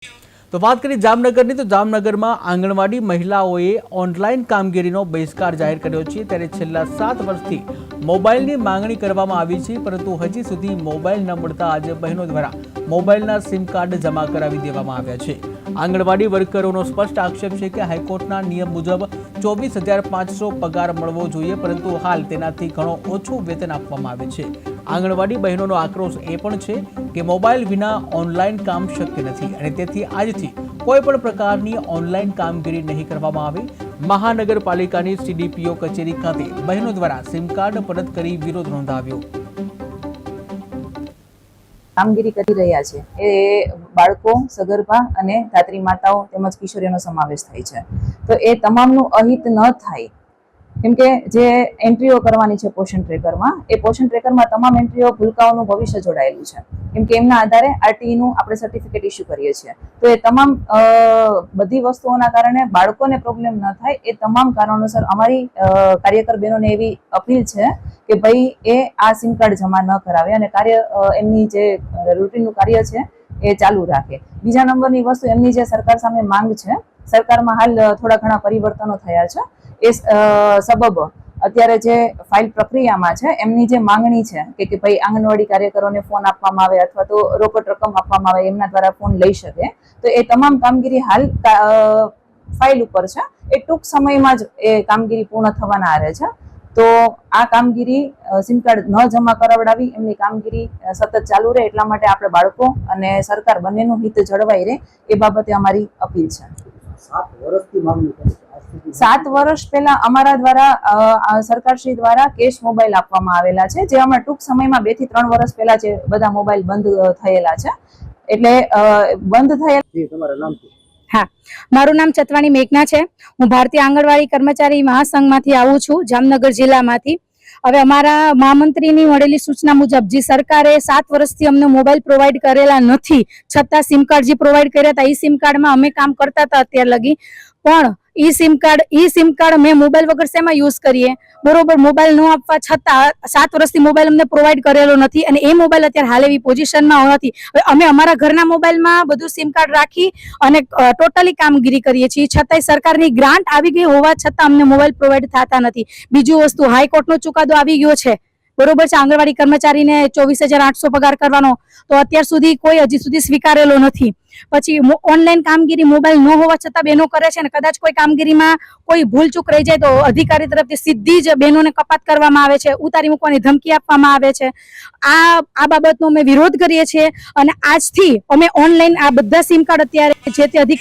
તો વાત કરીએ જામનગરની, તો જામનગરમાં આંગણવાડી મહિલાઓએ ઓનલાઈન કામગીરીનો બહિષ્કાર જાહેર કર્યો છે। ત્યારે છેલ્લા 7 વર્ષથી મોબાઈલની માંગણી કરવામાં આવી છે, પરંતુ હજી સુધી મોબાઈલ ન મળતા આજે બહેનો દ્વારા મોબાઈલના સિમ કાર્ડ જમા કરાવી દેવામાં આવ્યા છે। આંગણવાડી વર્કરોનો સ્પષ્ટ આક્ષેપ છે કે હાઈકોર્ટના નિયમ મુજબ 24,500 પગાર મળવો જોઈએ, પરંતુ હાલ તેનાથી ઘણો ઓછું વેતન આપવામાં આવે છે। આંગણવાડી બહેનોનો આક્રોશ એ પણ છે કે મોબાઈલ વિના ઓનલાઈન કામ શક્ય નથી અને તેથી આજથી કોઈ પણ પ્રકારની ઓનલાઈન કામગીરી નહીં કરવામાં આવે। મહાનગરપાલિકાની CDPO કચેરી ખાતે બહેનો દ્વારા સિમ કાર્ડ પરત કરી વિરોધ નોંધાવ્યો। કામગીરી કરી રહ્યા છે એ બાળકો, સગર્ભા અને ધાત્રી માતાઓ તેમજ કિશોરીઓનો સમાવેશ થાય છે। તો એ તમામનું અહિત ન થાય, કેમ કે જે એન્ટ્રીઓ કરવાની છે પોષણ ટ્રેકરમાં, એ પોષણ ટ્રેકરમાં તમામ એન્ટ્રીઓ ભૂલકાઓનું ભવિષ્ય જોડાયેલું છે, કેમ કે એમના આધારે RTE નું આપણે સર્ટિફિકેટ ઇસ્યુ કરીએ છીએ। તો એ તમામ બધી વસ્તુઓના કારણે બાળકોને પ્રોબ્લેમ ન થાય, એ તમામ કારણોસર અમારી કાર્યકર બહેનોને એવી અપીલ છે કે ભાઈ એ આ સિમ કાર્ડ જમા ન કરાવે અને એમની જે રૂટીનનું કાર્ય છે એ ચાલુ રાખે। બીજા નંબરની વસ્તુ, એમની જે સરકાર સામે માંગ છે, સરકારમાં હાલ થોડા ઘણા પરિવર્તનો થયા છે, એ સબબ અત્યારે જે ફાઇલ પ્રક્રિયામાં છે એમની જે માંગણી છે કે ભાઈ આંગણવાડી કાર્યકરોને ફોન આપવામાં આવે અથવા તો રોકડ રકમ આપવામાં આવે, એમના દ્વારા ફોન લઈ શકે, તો એ તમામ કામગીરી હાલ ફાઇલ ઉપર છે। એ ટૂંક સમયમાં જ એ કામગીરી પૂર્ણ થવાના આરે છે। તો આ કામગીરી સિમ કાર્ડ ન જમા કરાવડાવી, એમની કામગીરી સતત ચાલુ રહે, એટલા માટે આપણે બાળકો અને સરકાર બંનેનું હિત જળવાઈ રહે એ બાબતે અમારી અપીલ છે। 7 વર્ષ પહેલા અમારા દ્વારા સરકારશ્રી દ્વારા કેશ મોબાઈલ આપવામાં આવેલા છે, જે હમણાં ટૂંક સમયમાં 2 થી 3 વર્ષ પહેલા જે બધા મોબાઈલ બંધ થયેલા છે, એટલે બંધ થયેલા। તમારું નામ શું? હા, મારું નામ ચતવાણી મેઘના છે। હું ભારતીય આંગણવાડી કર્મચારી મહાસંઘમાંથી આવું છું, જામનગર જિલ્લામાંથી। હવે અમારા મહામંત્રીની મળેલી સૂચના મુજબ જે સરકારે 7 વર્ષથી અમને મોબાઈલ પ્રોવાઈડ કરેલા નથી, છતાં સિમ કાર્ડ જે પ્રોવાઈડ કર્યા હતા, એ સિમ કાર્ડમાં અમે કામ કરતા હતા અત્યાર લગી, પણ ઈ સિમ કાર્ડ મેં મોબાઈલ વગર શેમાં યુઝ કરીએ, બરોબર? મોબાઈલ ન આપવા છતાં 7 વર્ષથી મોબાઈલ અમને પ્રોવાઈડ કરેલો નથી અને એ મોબાઈલ અત્યારે હાલ એવી પોઝિશનમાં નથી। હવે અમે અમારા ઘરના મોબાઈલમાં બધું સિમ કાર્ડ રાખી અને ટોટલી કામગીરી કરીએ છીએ, છતાંય સરકારની ગ્રાન્ટ આવી ગઈ હોવા છતાં અમને મોબાઈલ પ્રોવાઈડ થતા નથી। બીજું વસ્તુ, હાઈકોર્ટનો ચુકાદો આવી ગયો છે, બરોબર છે? આંગણવાડી કર્મચારીને 24,800 પગાર કરવાનો, તો અત્યાર સુધી કોઈ હજી સુધી સ્વીકારેલો નથી। પછી ઓનલાઈન કામગીરી મોબાઈલ ન હોવા છતાં બહેનો કરે છે, અને કદાચ કોઈ કામગીરીમાં કોઈ ભૂલચૂક રહી જાય તો અધિકારી તરફથી સીધી જ બહેનોને કપાત કરવામાં આવે છે, ઉતારી મૂકવાની ધમકી આપવામાં આવે છે। આ બાબતનો અમે વિરોધ કરીએ છીએ અને આજથી અમે ઓનલાઈન આ બધા સિમ કાર્ડ અત્યારે જે તે અધિકારી